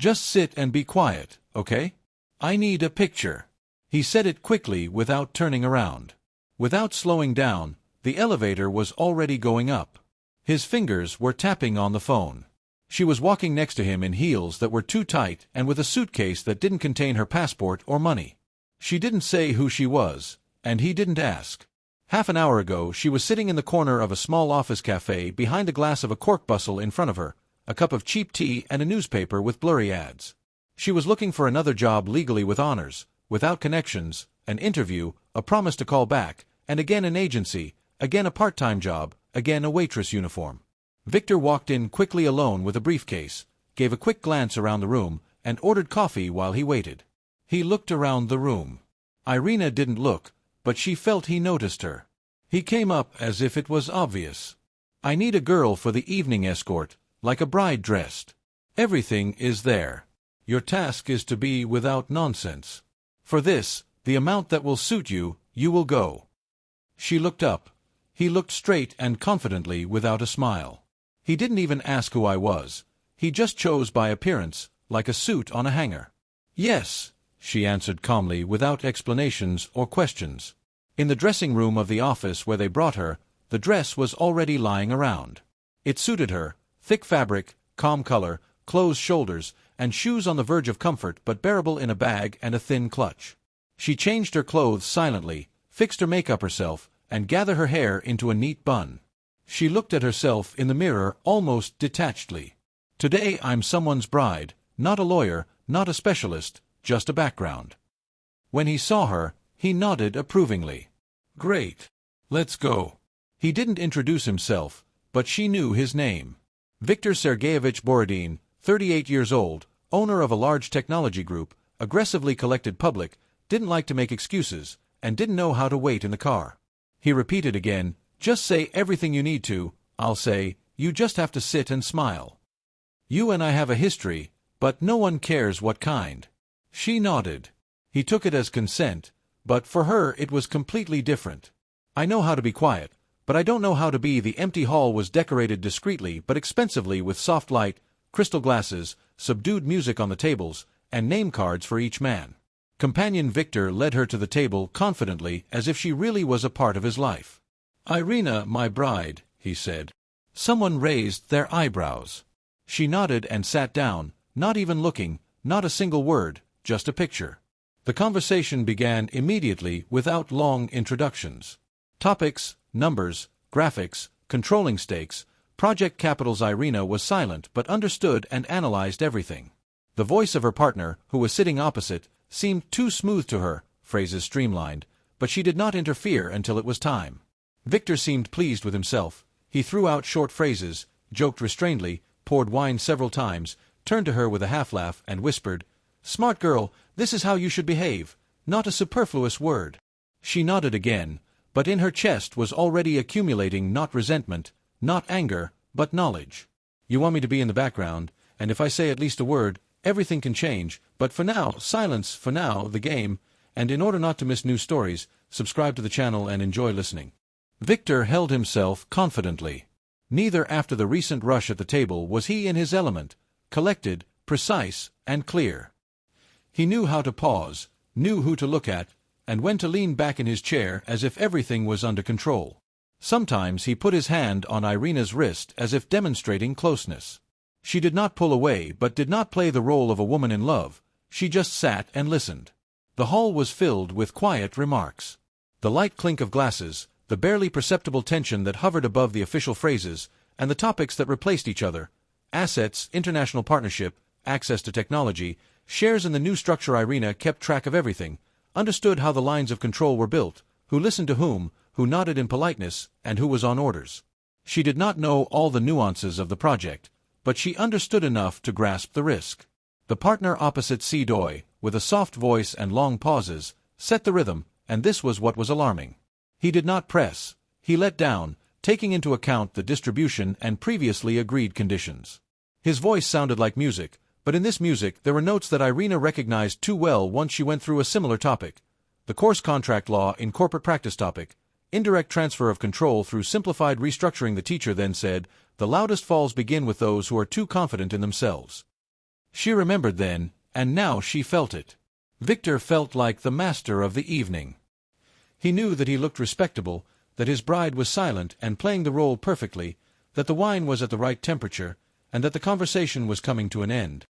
Just sit and be quiet, okay? I need a picture. He said it quickly without turning around. Without slowing down, the elevator was already going up. His fingers were tapping on the phone. She was walking next to him in heels that were too tight and with a suitcase that didn't contain her passport or money. She didn't say who she was, and he didn't ask. Half an hour ago she was sitting in the corner of a small office cafe behind a glass of a cork bustle in front of her, a cup of cheap tea and a newspaper with blurry ads. She was looking for another job legally with honors, without connections, an interview, a promise to call back, and again an agency, again a part-time job, again a waitress uniform. Victor walked in quickly alone with a briefcase, gave a quick glance around the room, and ordered coffee while he waited. He looked around the room. Irina didn't look, but she felt he noticed her. He came up as if it was obvious. I need a girl for the evening escort, like a bride dressed. Everything is there. Your task is to be without nonsense. For this, the amount that will suit you, you will go. She looked up. He looked straight and confidently without a smile. He didn't even ask who I was. He just chose by appearance, like a suit on a hanger. Yes, she answered calmly without explanations or questions. In the dressing room of the office where they brought her, the dress was already lying around. It suited her, thick fabric, calm color, closed shoulders, and shoes on the verge of comfort but bearable in a bag and a thin clutch. She changed her clothes silently, fixed her makeup herself, and gathered her hair into a neat bun. She looked at herself in the mirror almost detachedly. Today I'm someone's bride, not a lawyer, not a specialist, just a background. When he saw her, he nodded approvingly. Great. Let's go. He didn't introduce himself, but she knew his name. Viktor Sergeyevich Borodin, 38 years old, owner of a large technology group, aggressively collected public, didn't like to make excuses, and didn't know how to wait in the car. He repeated again, just say everything you need to, I'll say, you just have to sit and smile. You and I have a history, but no one cares what kind. She nodded. He took it as consent, but for her it was completely different. I know how to be quiet, but I don't know how to be. The empty hall was decorated discreetly but expensively with soft light, crystal glasses, subdued music on the tables, and name cards for each man. Companion Victor led her to the table confidently as if she really was a part of his life. Irina, my bride, he said. Someone raised their eyebrows. She nodded and sat down, not even looking, not a single word, just a picture. The conversation began immediately without long introductions. Topics, numbers, graphics, controlling stakes, project capitals. Irina was silent but understood and analyzed everything. The voice of her partner, who was sitting opposite, seemed too smooth to her, phrases streamlined, but she did not interfere until it was time. Victor seemed pleased with himself. He threw out short phrases, joked restrainedly, poured wine several times, turned to her with a half-laugh, and whispered, "Smart girl, this is how you should behave, not a superfluous word." She nodded again, but in her chest was already accumulating not resentment, not anger, but knowledge. You want me to be in the background, and if I say at least a word, everything can change, but for now, silence, for now, the game, and in order not to miss new stories, subscribe to the channel and enjoy listening. Victor held himself confidently. Neither after the recent rush at the table was he in his element, collected, precise, and clear. He knew how to pause, knew who to look at, and when to lean back in his chair as if everything was under control. Sometimes he put his hand on Irina's wrist as if demonstrating closeness. She did not pull away but did not play the role of a woman in love, she just sat and listened. The hall was filled with quiet remarks. The light clink of glasses, the barely perceptible tension that hovered above the official phrases, and the topics that replaced each other, assets, international partnership, access to technology, shares in the new structure. Irina kept track of everything, understood how the lines of control were built, who listened to whom, who nodded in politeness, and who was on orders. She did not know all the nuances of the project, but she understood enough to grasp the risk. The partner opposite Si Doi, with a soft voice and long pauses, set the rhythm, and this was what was alarming. He did not press, he let down, taking into account the distribution and previously agreed conditions. His voice sounded like music, but in this music there were notes that Irina recognized too well once she went through a similar topic. The course contract law in corporate practice topic, indirect transfer of control through simplified restructuring. The teacher then said, "The loudest falls begin with those who are too confident in themselves." She remembered then, and now she felt it. Victor felt like the master of the evening. He knew that he looked respectable, that his bride was silent and playing the role perfectly, that the wine was at the right temperature, and that the conversation was coming to an end.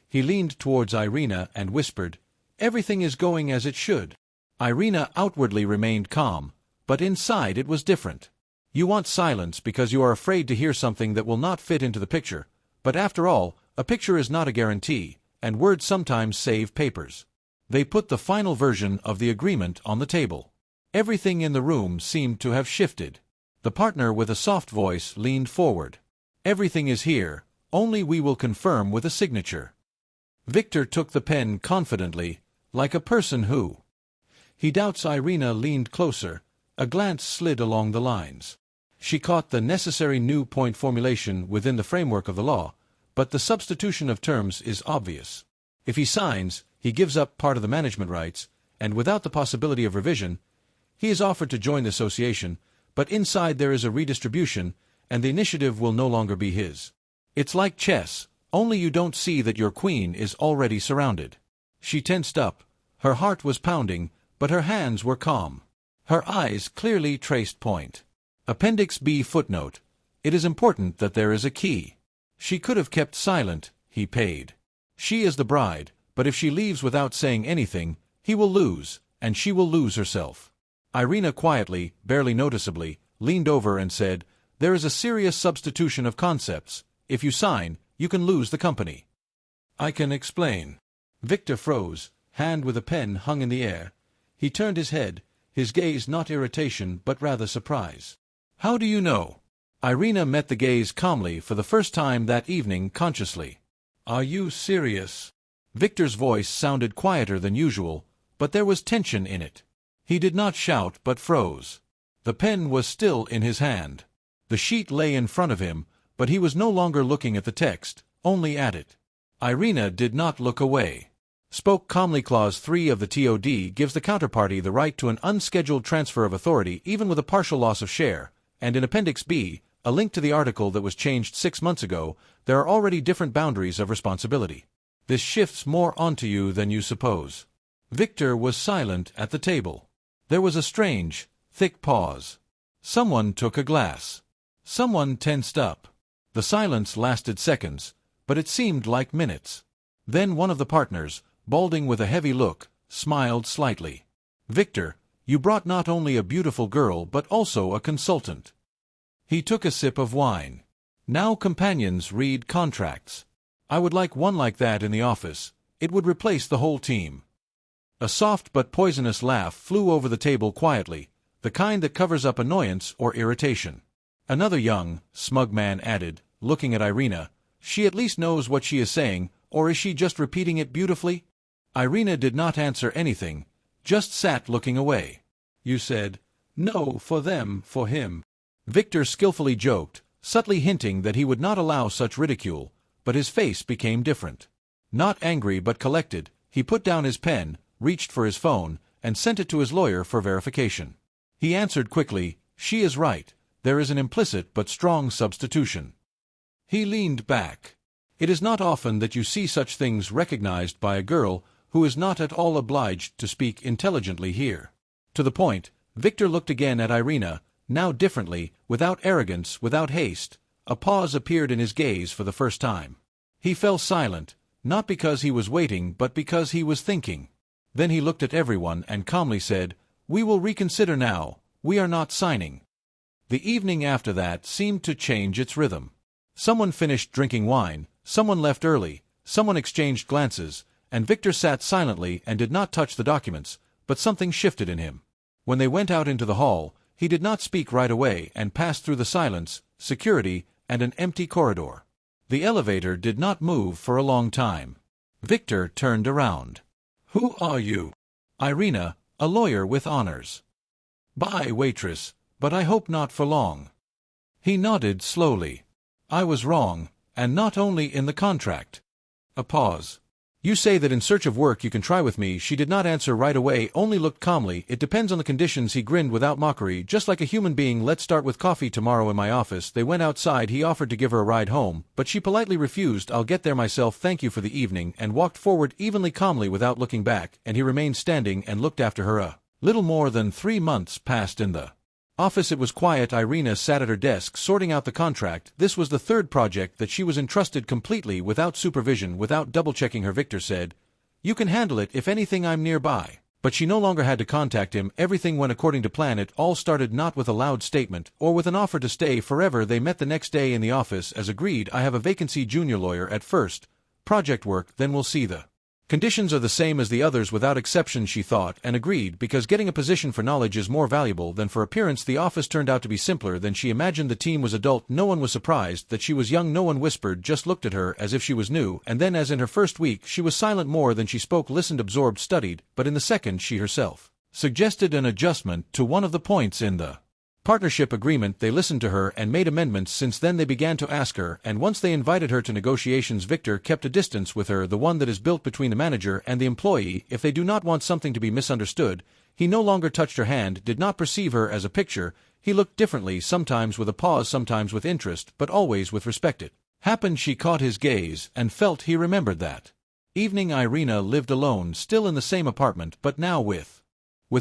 He leaned towards Irina and whispered, "Everything is going as it should." Irina outwardly remained calm, but inside it was different. You want silence because you are afraid to hear something that will not fit into the picture, but after all, a picture is not a guarantee, and words sometimes save papers. They put the final version of the agreement on the table. Everything in the room seemed to have shifted. The partner with a soft voice leaned forward. "Everything is here, only we will confirm with a signature." Victor took the pen confidently, like a person who. He doubts. Irina leaned closer. A glance slid along the lines. She caught the necessary new point formulation within the framework of the law, but the substitution of terms is obvious. If he signs, he gives up part of the management rights, and without the possibility of revision, he is offered to join the association, but inside there is a redistribution, and the initiative will no longer be his. It's like chess, only you don't see that your queen is already surrounded. She tensed up. Her heart was pounding, but her hands were calm. Her eyes clearly traced point. Appendix B footnote. It is important that there is a key. She could have kept silent. He paid. She is the bride, but if she leaves without saying anything, he will lose, and she will lose herself. Irina quietly, barely noticeably, leaned over and said, "There is a serious substitution of concepts. If you sign, you can lose the company." "I can explain." Victor froze, hand with a pen hung in the air. He turned his head, his gaze not irritation but rather surprise. "How do you know?" Irina met the gaze calmly for the first time that evening consciously. "Are you serious?" Victor's voice sounded quieter than usual, but there was tension in it. He did not shout but froze. The pen was still in his hand. The sheet lay in front of him, but he was no longer looking at the text, only at it. Irina did not look away. Spoke calmly. Clause 3 of the TOD gives the counterparty the right to an unscheduled transfer of authority even with a partial loss of share, and in Appendix B, a link to the article that was changed 6 months ago, there are already different boundaries of responsibility. This shifts more onto you than you suppose. Victor was silent at the table. There was a strange, thick pause. Someone took a glass. Someone tensed up. The silence lasted seconds, but it seemed like minutes. Then one of the partners, balding with a heavy look, smiled slightly. "Victor, you brought not only a beautiful girl but also a consultant." He took a sip of wine. "Now companions read contracts. I would like one like that in the office. It would replace the whole team." A soft but poisonous laugh flew over the table quietly, the kind that covers up annoyance or irritation. Another young, smug man added, looking at Irina, "She at least knows what she is saying, or is she just repeating it beautifully?" Irina did not answer anything, just sat looking away. "You said, 'No, for them, for him.'" Victor skillfully joked, subtly hinting that he would not allow such ridicule, but his face became different. Not angry but collected, he put down his pen, reached for his phone, and sent it to his lawyer for verification. He answered quickly, "She is right. There is an implicit but strong substitution." He leaned back. It is not often that you see such things recognized by a girl who is not at all obliged to speak intelligently here. To the point, Victor looked again at Irina, now differently, without arrogance, without haste. A pause appeared in his gaze for the first time. He fell silent, not because he was waiting but because he was thinking. Then he looked at everyone and calmly said, "We will reconsider now. We are not signing." The evening after that seemed to change its rhythm. Someone finished drinking wine, someone left early, someone exchanged glances, and Victor sat silently and did not touch the documents, but something shifted in him. When they went out into the hall, he did not speak right away and passed through the silence, security, and an empty corridor. The elevator did not move for a long time. Victor turned around. "Who are you?" "Irina, a lawyer with honors." "Bye, waitress, but I hope not for long." He nodded slowly. "I was wrong, and not only in the contract." A pause. You say that in search of work you can try with me. She did not answer right away, only looked calmly. It depends on the conditions. He grinned without mockery, just like a human being. Let's start with coffee tomorrow in my office. They went outside. He offered to give her a ride home, but she politely refused. I'll get there myself, thank you for the evening, and walked forward evenly calmly without looking back, and he remained standing and looked after her. A little more than 3 months passed in the office. It was quiet. Irina sat at her desk sorting out the contract. This was the third project that she was entrusted completely without supervision, without double-checking her. Victor said, "You can handle it. If anything, I'm nearby." But she no longer had to contact him. Everything went according to plan. It all started not with a loud statement, or with an offer to stay forever. They met the next day in the office. As agreed, I have a vacancy, junior lawyer at first. Project work, then we'll see. The conditions are the same as the others without exception, she thought, and agreed, because getting a position for knowledge is more valuable than for appearance. The office turned out to be simpler than she imagined. The team was adult. No one was surprised that she was young. No one whispered, just looked at her as if she was new. And then, as in her first week, she was silent more than she spoke, listened, absorbed, studied. But in the second, she herself suggested an adjustment to one of the points in the partnership agreement. They listened to her and made amendments. Since then they began to ask her, and once they invited her to negotiations. Victor kept a distance with her, the one that is built between the manager and the employee. If they do not want something to be misunderstood, he no longer touched her hand, did not perceive her as a picture. He looked differently, sometimes with a pause, sometimes with interest, but always with respect. It happened she caught his gaze and felt he remembered that evening. Irina lived alone, still in the same apartment, but now with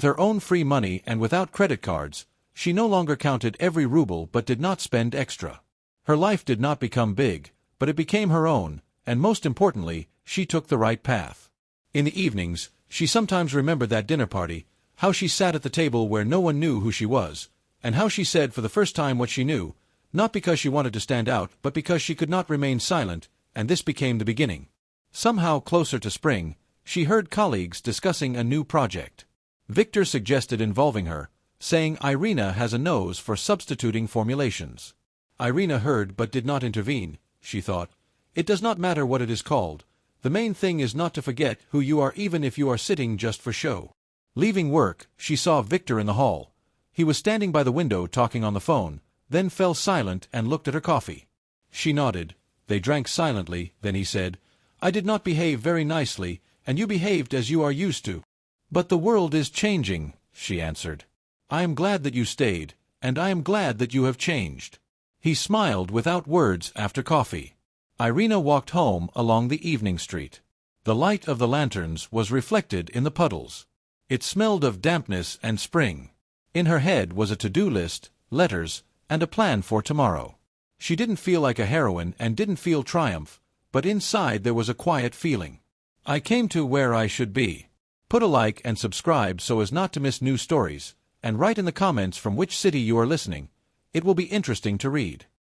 her own free money and without credit cards. She no longer counted every ruble but did not spend extra. Her life did not become big, but it became her own, and most importantly, she took the right path. In the evenings, she sometimes remembered that dinner party, how she sat at the table where no one knew who she was, and how she said for the first time what she knew, not because she wanted to stand out, but because she could not remain silent, and this became the beginning. Somehow closer to spring, she heard colleagues discussing a new project. Victor suggested involving her, saying Irina has a nose for substituting formulations. Irina heard but did not intervene. She thought, it does not matter what it is called. The main thing is not to forget who you are, even if you are sitting just for show. Leaving work, she saw Victor in the hall. He was standing by the window talking on the phone, then fell silent and looked at her coffee. She nodded. They drank silently. Then he said, I did not behave very nicely, and you behaved as you are used to. But the world is changing, she answered. I am glad that you stayed, and I am glad that you have changed. He smiled without words. After coffee, Irina walked home along the evening street. The light of the lanterns was reflected in the puddles. It smelled of dampness and spring. In her head was a to-do list, letters, and a plan for tomorrow. She didn't feel like a heroine and didn't feel triumph, but inside there was a quiet feeling. I came to where I should be. Put a like and subscribe so as not to miss new stories, and write in the comments from which city you are listening. It will be interesting to read.